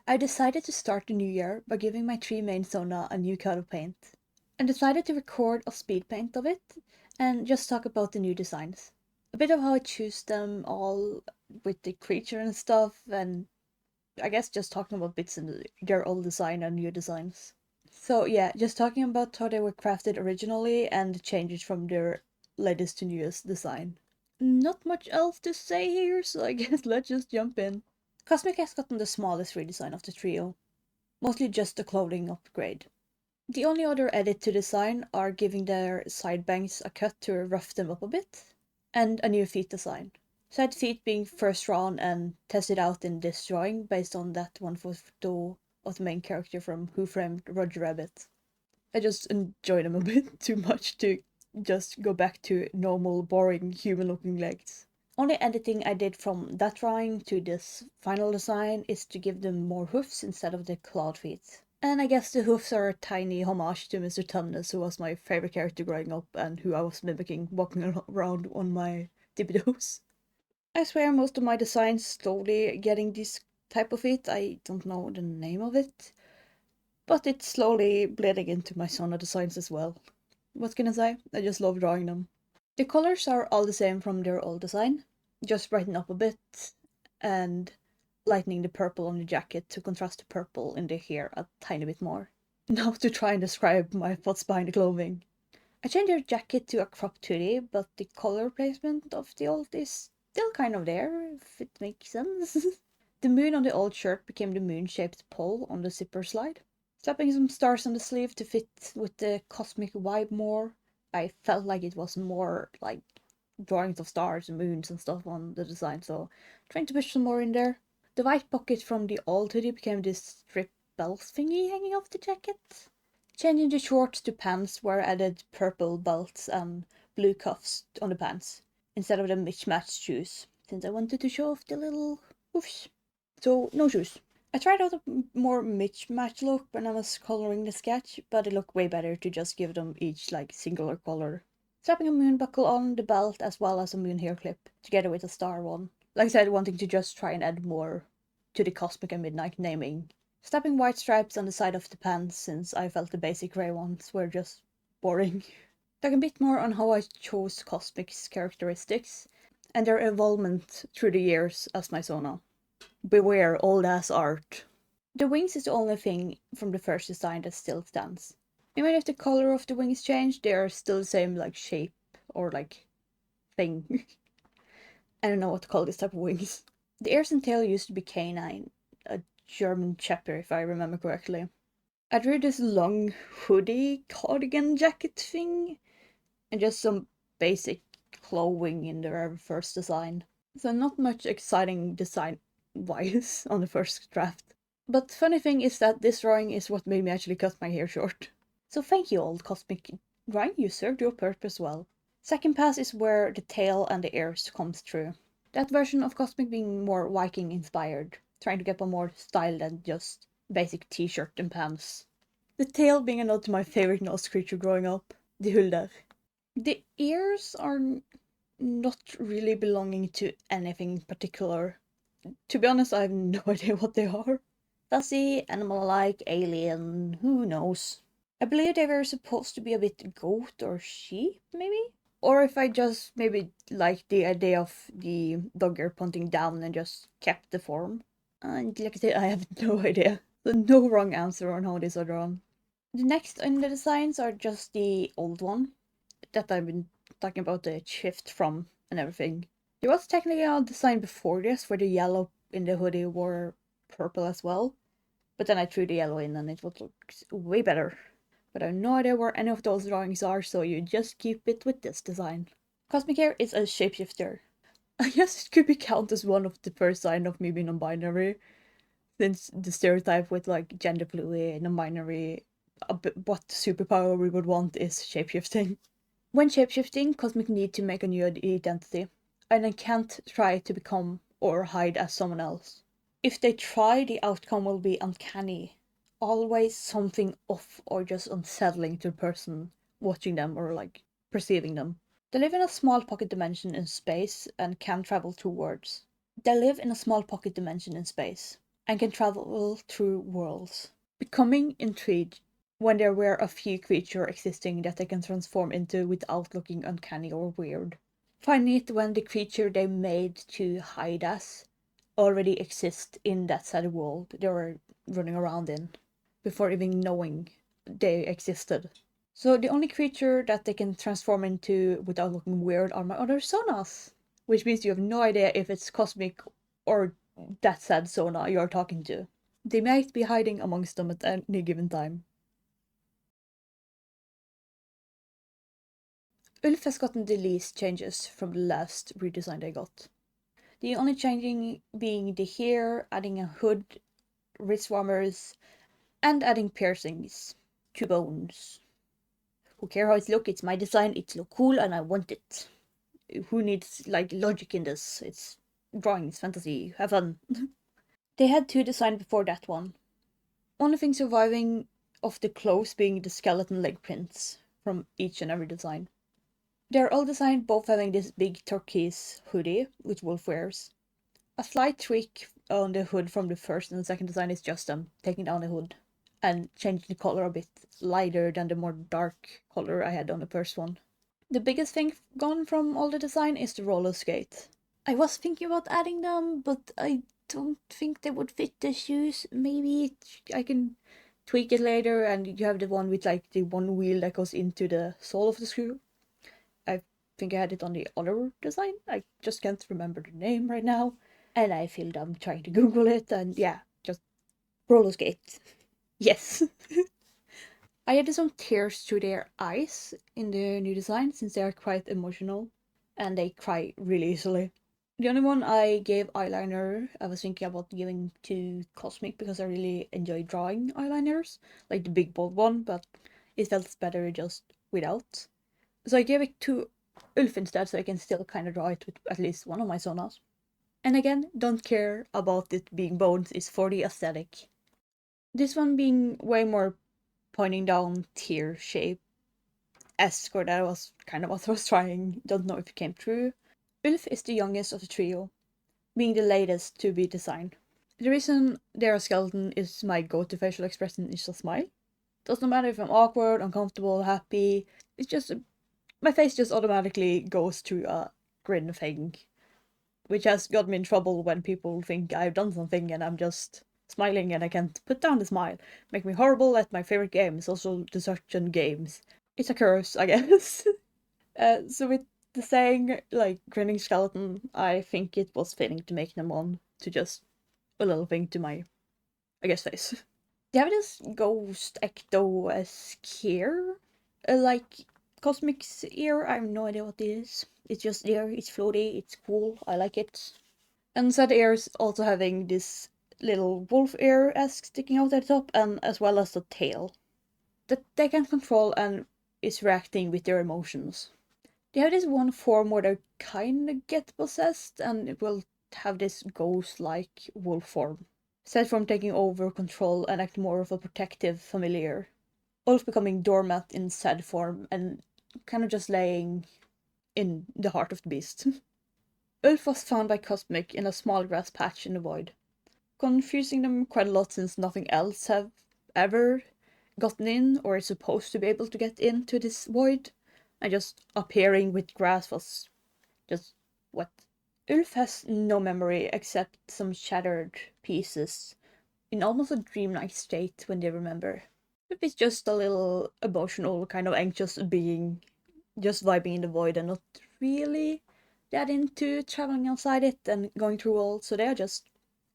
I decided to start the new year by giving my three main Sona a new coat of paint. I decided to record a speed paint of it and just talk about the new designs. A bit of how I choose them all with the creature and stuff, and I guess just talking about bits in their old design and new designs. So yeah, just talking about how they were crafted originally and the changes from their latest to newest design. Not much else to say here, so I guess let's just jump in. Cosmic has gotten the smallest redesign of the trio, mostly just a clothing upgrade. The only other edit to design are giving their side bangs a cut to rough them up a bit, and a new feet design. Side feet being first drawn and tested out in this drawing based on that one photo of the main character from Who Framed Roger Rabbit. I just enjoy them a bit too much to just go back to normal, boring, human looking legs. Only editing I did from that drawing to this final design is to give them more hoofs instead of the clawed feet. And I guess the hoofs are a tiny homage to Mr. Tumnus, who was my favorite character growing up and who I was mimicking walking around on my tippy toes. I swear most of my designs slowly getting this type of feet. I don't know the name of it, but it's slowly bleeding into my Sona designs as well. What can I say? I just love drawing them. The colors are all the same from their old design, just brighten up a bit and lightening the purple on the jacket to contrast the purple in the hair a tiny bit more. Now to try and describe my thoughts behind the clothing. I changed their jacket to a cropped hoodie, but the color placement of the old is still kind of there, if it makes sense. The moon on the old shirt became the moon-shaped pole on the zipper slide. Slapping some stars on the sleeve to fit with the cosmic vibe more. I felt like it was more like drawings of stars and moons and stuff on the design, so trying to push some more in there. The white pocket from the old hoodie became this strip belt thingy hanging off the jacket. Changing the shorts to pants where I added purple belts and blue cuffs on the pants instead of the mismatched shoes, since I wanted to show off the little hoofs. So no shoes. I tried out a more mismatch look when I was coloring the sketch, but it looked way better to just give them each like singular color. Slapping a moon buckle on the belt as well as a moon hair clip, together with a star one. Like I said, wanting to just try and add more to the cosmic and midnight naming. Slapping white stripes on the side of the pants since I felt the basic grey ones were just boring. Talk a bit more on how I chose cosmic's characteristics and their evolvement through the years as my Sona. Beware old ass art. The wings is the only thing from the first design that still stands. Even if the color of the wings changed, they are still the same like shape or like thing. I don't know what to call this type of wings. The ears and tail used to be canine, a German Shepherd if I remember correctly. I drew this long hoodie cardigan jacket thing and just some basic clothing in the very first design. So not much exciting design wise on the first draft. But funny thing is that this drawing is what made me actually cut my hair short. So thank you, old cosmic drawing, you served your purpose well. Second pass is where the tail and the ears comes through. That version of cosmic being more Viking inspired, trying to get a more style than just basic t-shirt and pants. The tail being a nod to my favorite Norse creature growing up, the Huldar. The ears are not really belonging to anything particular. To be honest, I have no idea what they are. Fuzzy, animal-like, alien, who knows? I believe they were supposed to be a bit goat or sheep, maybe? Or if I just maybe liked the idea of the dogger pointing down and just kept the form. And like I said, I have no idea. So no wrong answer on how these are drawn. The next in the designs are just the old one that I've been talking about the shift from and everything. There was technically a design before this where the yellow in the hoodie were purple as well, but then I threw the yellow in and it would look way better. But I have no idea where any of those drawings are, so you just keep it with this design. Cosmic Hair is a shapeshifter. I guess it could be counted as one of the first sign of me being non-binary, since the stereotype with like gender fluid, non-binary, what superpower we would want is shapeshifting. When shapeshifting, Cosmic need to make a new identity, and they can't try to become or hide as someone else. If they try, the outcome will be uncanny. Always something off or just unsettling to the person watching them or like perceiving them. They live in a small pocket dimension in space and can travel through words. They live in a small pocket dimension in space. and can travel through worlds. Becoming intrigued when there were a few creatures existing that they can transform into without looking uncanny or weird. Finding it when the creature they made to hide us already exist in that sad world they were running around in before even knowing they existed. So the only creature that they can transform into without looking weird are my other Sonas. Which means you have no idea if it's cosmic or that sad Sona you're talking to. They might be hiding amongst them at any given time. Ulf has gotten the least changes from the last redesign they got. The only changing being the hair, adding a hood, wrist warmers, and adding piercings to bones. Who care how it look? It's my design, it look cool and I want it. Who needs like logic in this? It's drawings, fantasy, have fun. They had two designs before that one. Only thing surviving of the clothes being the skeleton leg prints from each and every design. They're all designed both having this big turquoise hoodie, which Wolf wears. A slight tweak on the hood from the first and the second design is just taking down the hood and changing the color a bit lighter than the more dark color I had on the first one. The biggest thing gone from all the design is the roller skate. I was thinking about adding them, but I don't think they would fit the shoes. Maybe I can tweak it later and you have the one with like the one wheel that goes into the sole of the shoe. I think I had it on the other design. I just can't remember the name right now. And I feel dumb trying to Google it, and yeah, just roller skate. Yes. I added some tears to their eyes in the new design since they are quite emotional and they cry really easily. The only one I gave eyeliner, I was thinking about giving to Cosmic because I really enjoy drawing eyeliners, like the big bold one, but it felt better just without. So I gave it to Ulf instead, so I can still kind of draw it with at least one of my sonas. And again, don't care about it being bones, it's for the aesthetic. This one being way more pointing down tear shape esque, or that was kind of what I was trying, don't know if it came true. Ulf is the youngest of the trio, being the latest to be designed. The reason they're a skeleton is my go-to facial expression is a smile. Doesn't matter if I'm awkward, uncomfortable, happy, it's just my face just automatically goes to a grin thing, which has got me in trouble when people think I've done something and I'm just smiling and I can't put down the smile. Make me horrible at my favorite game, social destruction games. It's a curse, I guess. So with the saying, like, grinning skeleton, I think it was fitting to make them on to just a little thing to my, I guess, face. They have this ghost ecto-esque here. Like, Cosmic's ear, I have no idea what it is. It's just there, it's floaty, it's cool, I like it. And said ears also having this little wolf ear-esque sticking out at the top, and as well as the tail. That they can control and is reacting with their emotions. They have this one form where they kinda get possessed, and it will have this ghost-like wolf form. Aside from taking over control and act more of a protective familiar. Ulf becoming doormat in sad form and kind of just laying in the heart of the beast. Ulf was found by Cosmic in a small grass patch in the void, confusing them quite a lot since nothing else have ever gotten in or is supposed to be able to get into this void, and just appearing with grass was just what. Ulf has no memory except some shattered pieces in almost a dreamlike state when they remember. Ulf is just a little emotional, kind of anxious being, just vibing in the void and not really that into traveling outside it and going through worlds, so they are just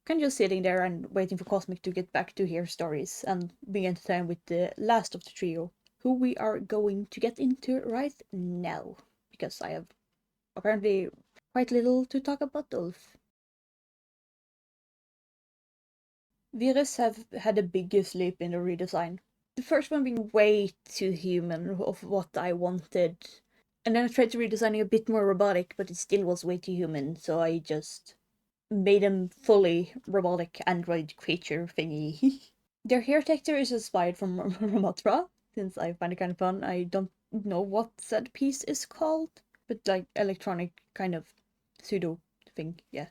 kind of just sitting there and waiting for Cosmic to get back to hear stories and being entertained with the last of the trio, who we are going to get into right now, because I have apparently quite little to talk about Ulf. Virus have had a biggest leap in the redesign. The first one being way too human of what I wanted. And then I tried to redesign it a bit more robotic, but it still was way too human, so I just made them fully robotic android creature thingy. Their hair texture is inspired from Ramatra, since I find it kind of fun. I don't know what that piece is called, but like electronic kind of pseudo thing, yeah.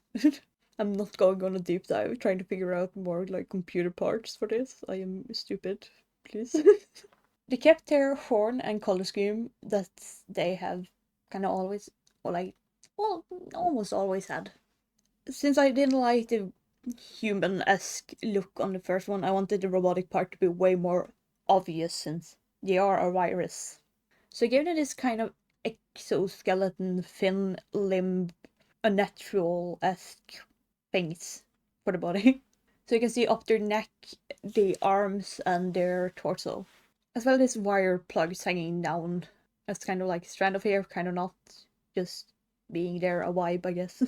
I'm not going on a deep dive trying to figure out more like computer parts for this. I am stupid, please. They kept their horn and color scheme that they have kind of always, or like, well, almost always had. Since I didn't like the human-esque look on the first one, I wanted the robotic part to be way more obvious since they are a virus. So I gave them this kind of exoskeleton, thin limb, unnatural-esque things for the body. So you can see up their neck, the arms, and their torso. As well as wire plugs hanging down. That's kind of like a strand of hair, kind of not. Just being there, a vibe, I guess.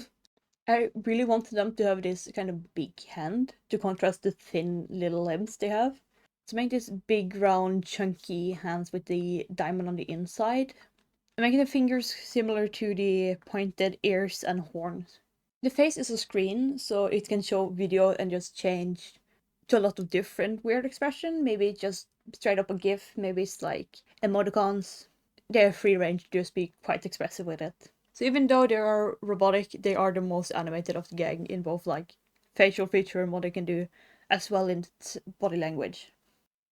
I really wanted them to have this kind of big hand to contrast the thin little limbs they have. To make this big, round, chunky hands with the diamond on the inside. And making the fingers similar to the pointed ears and horns. The face is a screen, so it can show video and just change to a lot of different weird expression. Maybe just straight up a GIF, maybe it's like emoticons. They have free range to just be quite expressive with it. So even though they are robotic, they are the most animated of the gang in both like facial feature and what they can do, as well in body language.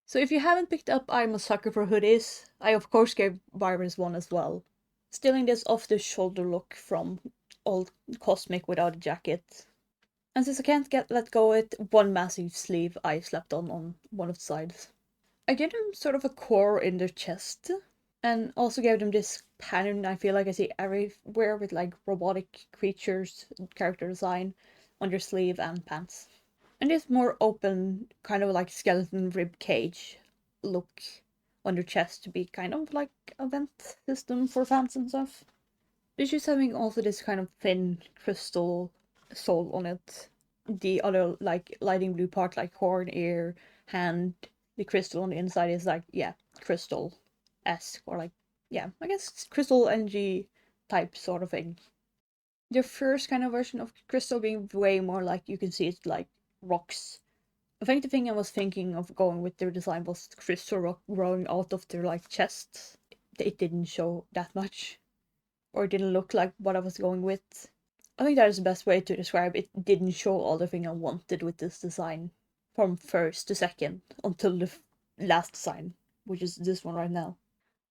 So if you haven't picked up I'm a sucker for hoodies, I of course gave Virus one as well. Stealing this off-the-shoulder look from old Cosmic without a jacket. And since I can't let go with one massive sleeve, I slapped on one of the sides. I gave them sort of a core in their chest, and also gave them this pattern I feel like I see everywhere with like robotic creatures, character design on their sleeve and pants. And this more open, kind of like skeleton rib cage look on their chest to be kind of like a vent system for fans and stuff. It's just having also this kind of thin crystal sole on it. The other like lighting blue part, like horn, ear, hand, the crystal on the inside is like, yeah, crystal-esque, or like, yeah, I guess crystal energy type sort of thing. The first kind of version of crystal being way more like, you can see it's like rocks. I think the thing I was thinking of going with their design was crystal rock growing out of their like chests. It didn't show that much, or it didn't look like what I was going with. I think that is the best way to describe it. It didn't show all the thing I wanted with this design from first to second until the last design, which is this one right now.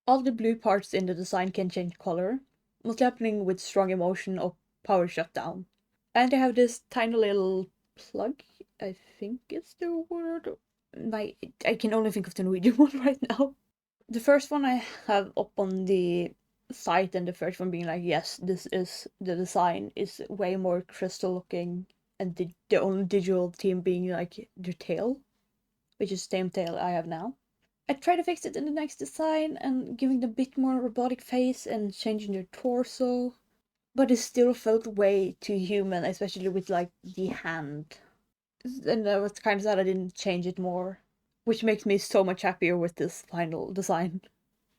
All the blue parts in the design can change color, mostly happening with strong emotion or power shutdown. And they have this tiny little plug, I think it's the word. I can only think of the Norwegian one right now. The first one I have up on the site, and the first one being like, yes, this is the design is way more crystal looking, and the only digital theme being like the tail, which is the same tail I have now. I tried to fix it in the next design and giving them a bit more robotic face and changing their torso, but it still felt way too human, especially with like the hand. And I was kind of sad I didn't change it more, which makes me so much happier with this final design.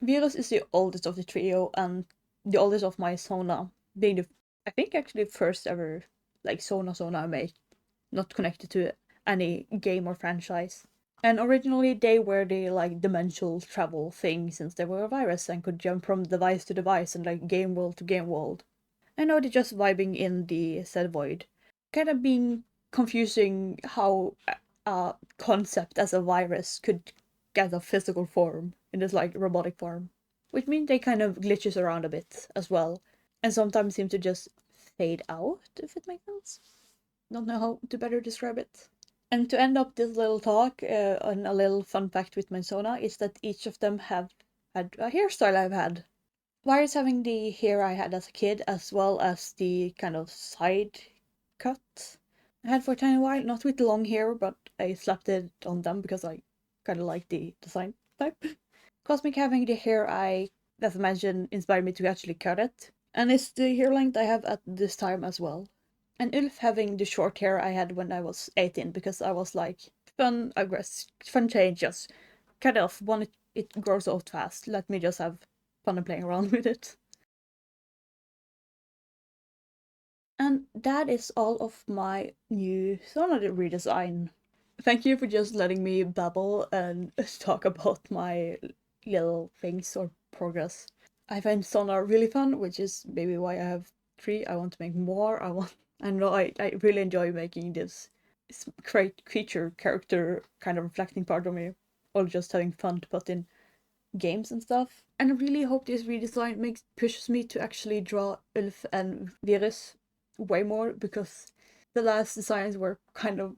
Virus is the oldest of the trio and the oldest of my Sona, being the, I think actually first ever like Sona I made, not connected to any game or franchise. And originally they were the like dimensional travel thing, since they were a virus and could jump from device to device and like game world to game world. And now they're just vibing in the said void. Kind of being confusing how a concept as a virus could get a physical form in this like robotic form. Which means they kind of glitches around a bit as well. And sometimes seem to just fade out, if it makes sense. Don't know how to better describe it. And to end up this little talk on a little fun fact with my Sona is that each of them have had a hairstyle I've had. Virus having the hair I had as a kid, as well as the kind of side cut I had for a tiny while. Not with long hair, but I slapped it on them because I kind of like the design type. Cosmic having the hair I, as I mentioned, inspired me to actually cut it. And it's the hair length I have at this time as well. And Ulf having the short hair I had when I was 18 because I was like, fun, I guess, fun change, just cut it off when it grows out fast. Let me just have fun and playing around with it. And that is all of my new Sona redesign. Thank you for just letting me babble and talk about my little things or progress. I find Sona really fun, which is maybe why I have three. I want to make more. I want I know I really enjoy making this creature character kind of reflecting part of me, or just having fun to put in games and stuff. And I really hope this redesign pushes me to actually draw Ulf and Virus way more, because the last designs were kind of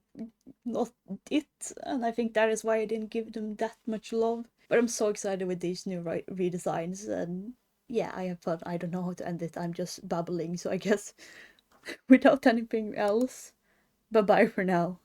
not it, and I think that is why I didn't give them that much love. But I'm so excited with these new redesigns, and yeah, I have fun. I don't know how to end it. I'm just babbling, so I guess without anything else, bye bye for now.